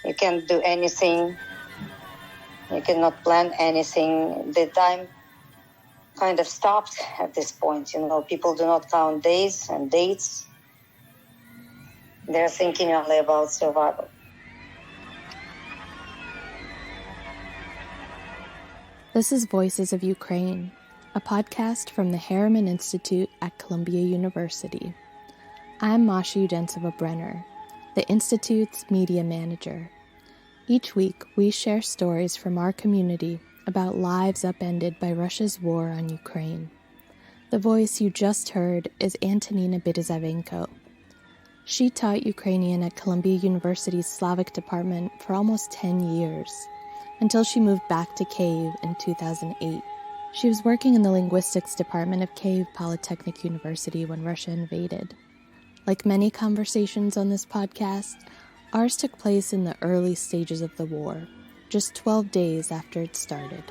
You can't do anything. You cannot plan anything. The time kind of stopped at this point. People do not count days and dates. They're thinking only about survival. This is Voices of Ukraine, a podcast from the Harriman Institute at Columbia University. I'm Masha Udentsova-Brenner, the Institute's media manager. Each week, we share stories from our community about lives upended by Russia's war on Ukraine. The voice you just heard is Antonina Berezovenko. She taught Ukrainian at Columbia University's Slavic department for almost 10 years, until she moved back to Kyiv in 2008. She was working in the linguistics department of Kyiv Polytechnic University when Russia invaded. Like many conversations on this podcast, ours took place in the early stages of the war, just 12 days after it started.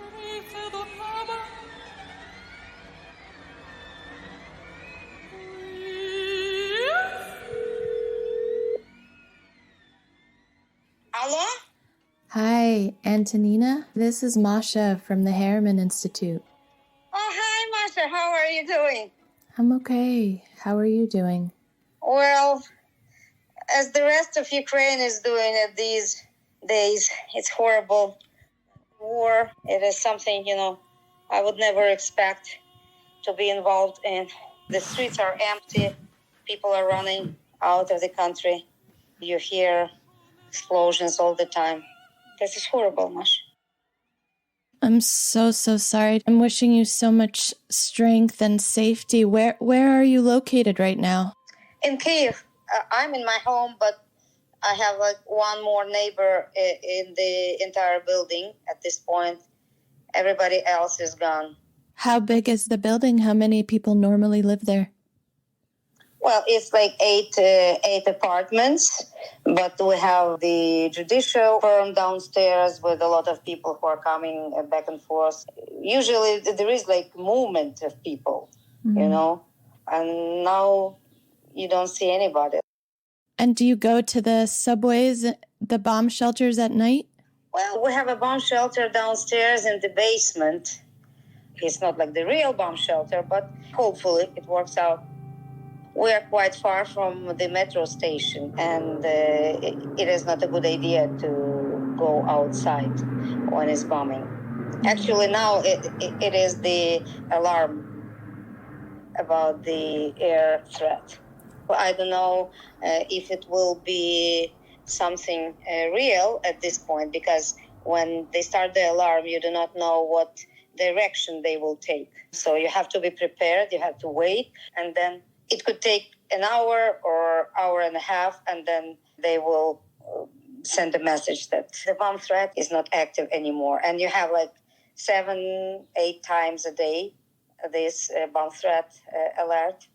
Hello? Hi, Antonina. This is Masha from the Harriman Institute. Oh, hi, Masha. How are you doing? I'm okay. How are you doing? Well, as the rest of Ukraine is doing at these days, it's horrible. War, it is something, I would never expect to be involved in. The streets are empty. People are running out of the country. You hear explosions all the time. This is horrible, Masha. I'm so sorry. I'm wishing you so much strength and safety. Where are you located right now? In Kyiv. I'm in my home, but I have one more neighbor in the entire building at this point. Everybody else is gone. How big is the building? How many people normally live there? Well, it's eight apartments, but we have the judicial firm downstairs with a lot of people who are coming back and forth. Usually there is movement of people, and now you don't see anybody. And do you go to the subways, the bomb shelters at night? Well, we have a bomb shelter downstairs in the basement. It's not like the real bomb shelter, but hopefully it works out. We are quite far from the metro station, and it is not a good idea to go outside when it's bombing. Actually, now it is the alarm about the air threat. I don't know if it will be something real at this point, because when they start the alarm, you do not know what direction they will take. So you have to be prepared, you have to wait, and then it could take an hour or hour and a half, and then they will send a message that the bomb threat is not active anymore. And you have 7-8 times a day this bomb threat alert.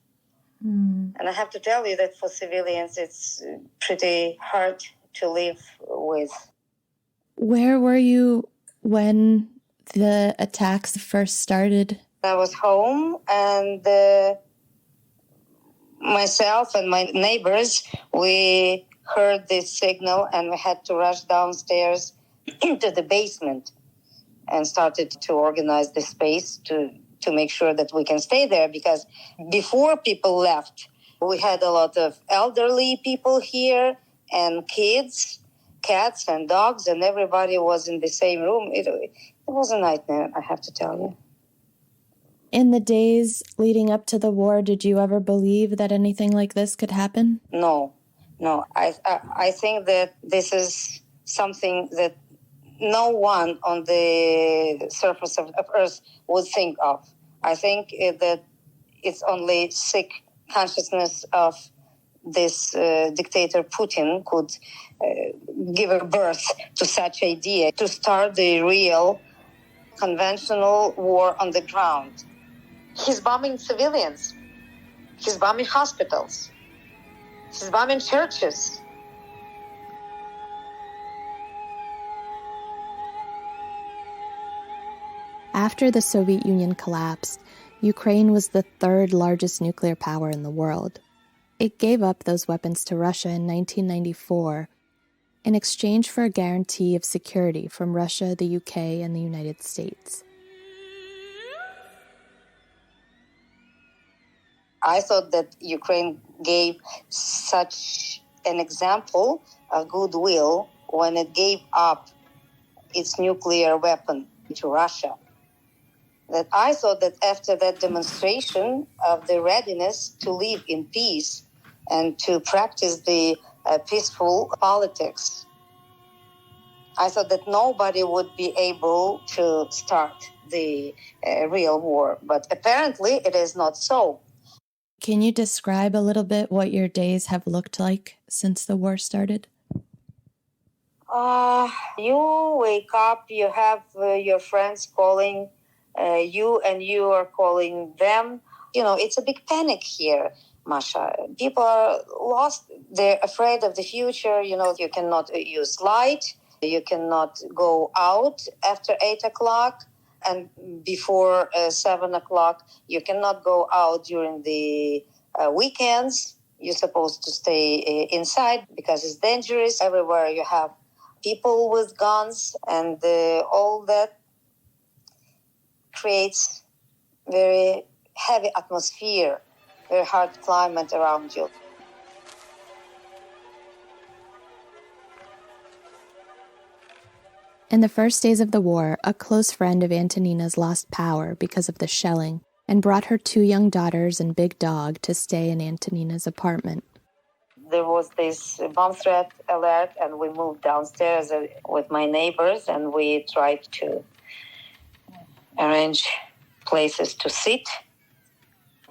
And I have to tell you that for civilians, it's pretty hard to live with. Where were you when the attacks first started? I was home, and myself and my neighbors, we heard this signal, and we had to rush downstairs into the basement and started to organize the space to make sure that we can stay there, because before people left, we had a lot of elderly people here and kids, cats and dogs, and everybody was in the same room. It was a nightmare, I have to tell you. In the days leading up to the war, did you ever believe that anything like this could happen? No. I think that this is something that no one on the surface of Earth would think of. I think that it's only sick consciousness of this dictator Putin could give a birth to such idea, to start the real conventional war on the ground. He's bombing civilians. He's bombing hospitals. He's bombing churches. After the Soviet Union collapsed, Ukraine was the third largest nuclear power in the world. It gave up those weapons to Russia in 1994, in exchange for a guarantee of security from Russia, the UK, and the United States. I thought that Ukraine gave such an example of goodwill when it gave up its nuclear weapon to Russia. That I thought that after that demonstration of the readiness to live in peace and to practice the peaceful politics, I thought that nobody would be able to start the real war. But apparently it is not so. Can you describe a little bit what your days have looked like since the war started? You wake up, you have your friends calling you, and you are calling them. You know, it's a big panic here, Masha. People are lost. They're afraid of the future. You know, you cannot use light. You cannot go out after 8 o'clock. And before 7 o'clock, you cannot go out during the weekends. You're supposed to stay inside because it's dangerous. Everywhere you have people with guns, and all that creates very heavy atmosphere, very hard climate around you. In the first days of the war, a close friend of Antonina's lost power because of the shelling and brought her 2 young daughters and big dog to stay in Antonina's apartment. There was this bomb threat alert, and we moved downstairs with my neighbors, and we tried to arrange places to sit,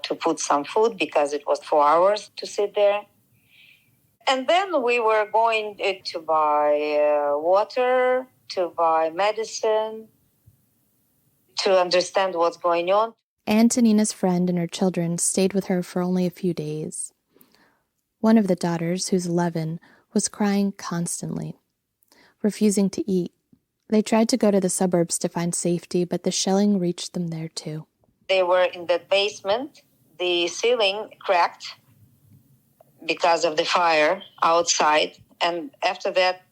to put some food, because it was 4 hours to sit there. And then we were going to buy water, to buy medicine, to understand what's going on. Antonina's friend and her children stayed with her for only a few days. One of the daughters, who's 11, was crying constantly, refusing to eat. They tried to go to the suburbs to find safety, but the shelling reached them there too. They were in the basement. The ceiling cracked because of the fire outside. And after that,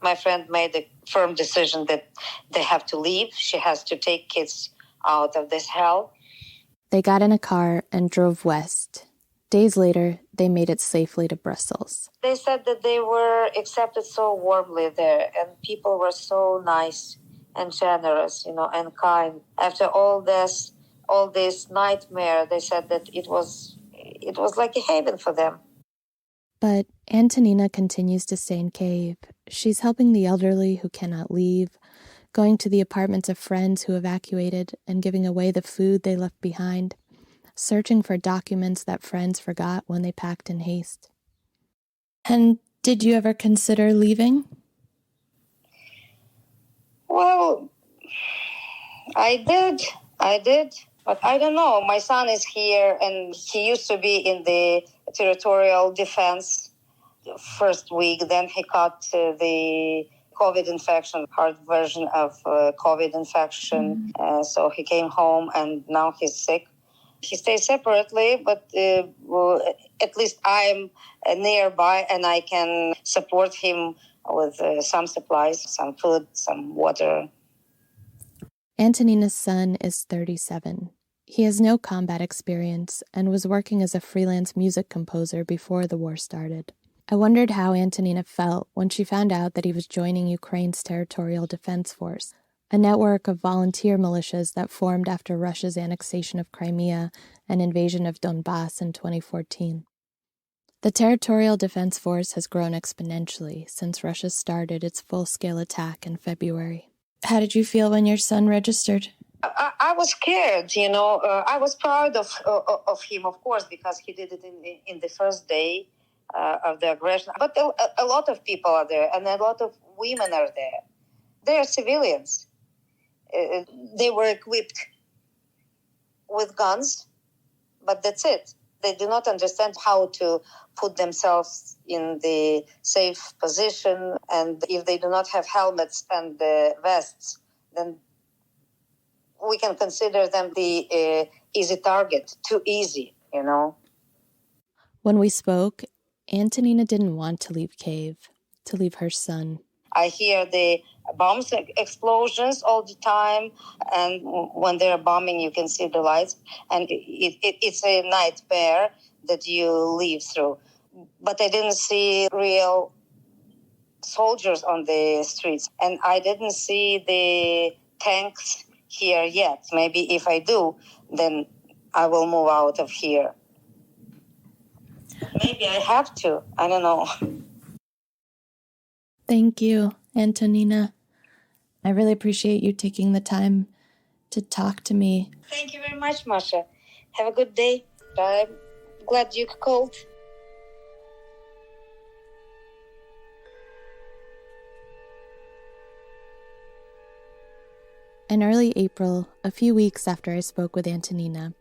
my friend made a firm decision that they have to leave. She has to take kids out of this hell. They got in a car and drove west. Days later, they made it safely to Brussels. They said that they were accepted so warmly there, and people were so nice and generous, you know, and kind. After all this nightmare, they said that it was like a haven for them. But Antonina continues to stay in Kyiv. She's helping the elderly who cannot leave, going to the apartments of friends who evacuated and giving away the food they left behind, searching for documents that friends forgot when they packed in haste. And did you ever consider leaving? Well, I did, but I don't know. My son is here, and he used to be in the territorial defense the first week. Then he caught the COVID infection, hard version of COVID infection. So he came home, and now he's sick. He stays separately, but at least I'm nearby, and I can support him with some supplies, some food, some water. Antonina's son is 37. He has no combat experience and was working as a freelance music composer before the war started. I wondered how Antonina felt when she found out that he was joining Ukraine's Territorial Defense Force, a network of volunteer militias that formed after Russia's annexation of Crimea and invasion of Donbass in 2014. The Territorial Defense Force has grown exponentially since Russia started its full-scale attack in February. How did you feel when your son registered? I was scared, you know. I was proud of him, of course, because he did it in the first day of the aggression. But a lot of people are there, and a lot of women are there. They are civilians. They were equipped with guns, but that's it. They do not understand how to put themselves in the safe position, and if they do not have helmets and vests, then we can consider them the easy target, too easy, you know. When we spoke, Antonina didn't want to leave Kyiv. to leave her son. I hear the bombs explosions all the time, and when they're bombing, you can see the lights, and it's a nightmare that you live through. But I didn't see real soldiers on the streets, and I didn't see the tanks here yet. Maybe if I do, then I will move out of here. Maybe I have to. I don't know. Thank you, Antonina. I really appreciate you taking the time to talk to me. Thank you very much, Masha. Have a good day. I'm glad you called. In early April, a few weeks after I spoke with Antonina,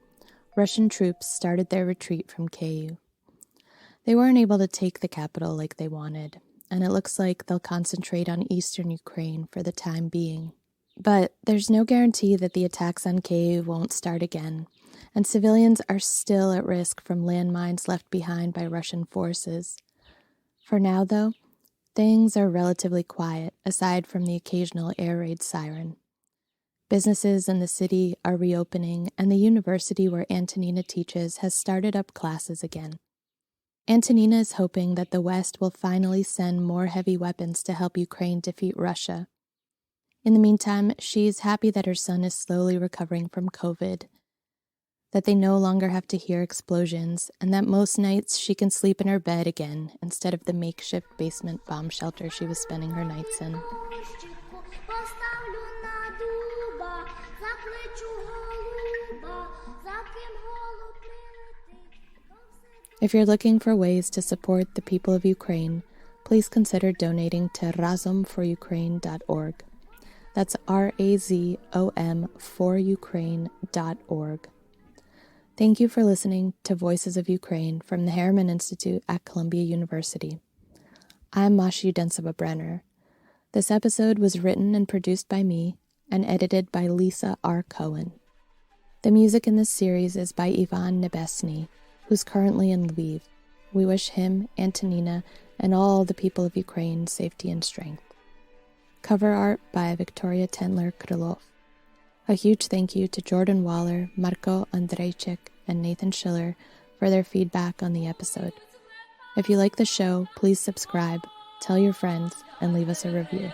Russian troops started their retreat from Kyiv. They weren't able to take the capital like they wanted, and it looks like they'll concentrate on eastern Ukraine for the time being. But there's no guarantee that the attacks on Kyiv won't start again, and civilians are still at risk from landmines left behind by Russian forces. For now, though, things are relatively quiet, aside from the occasional air raid siren. Businesses in the city are reopening, and the university where Antonina teaches has started up classes again. Antonina is hoping that the West will finally send more heavy weapons to help Ukraine defeat Russia. In the meantime, she's happy that her son is slowly recovering from COVID, that they no longer have to hear explosions, and that most nights she can sleep in her bed again instead of the makeshift basement bomb shelter she was spending her nights in. If you're looking for ways to support the people of Ukraine, please consider donating to razomforukraine.org. That's RAZOM for Ukraine.org. Thank you for listening to Voices of Ukraine from the Harriman Institute at Columbia University. I'm Masha Udentsova-Brenner. This episode was written and produced by me and edited by Lisa R. Cohen. The music in this series is by Ivan Nebesny, who's currently in Lviv. We wish him, Antonina, and all the people of Ukraine safety and strength. Cover art by Victoria Tendler-Krylov. A huge thank you to Jordan Waller, Marko Andrejczyk, and Nathan Schiller for their feedback on the episode. If you like the show, please subscribe, tell your friends, and leave us a review.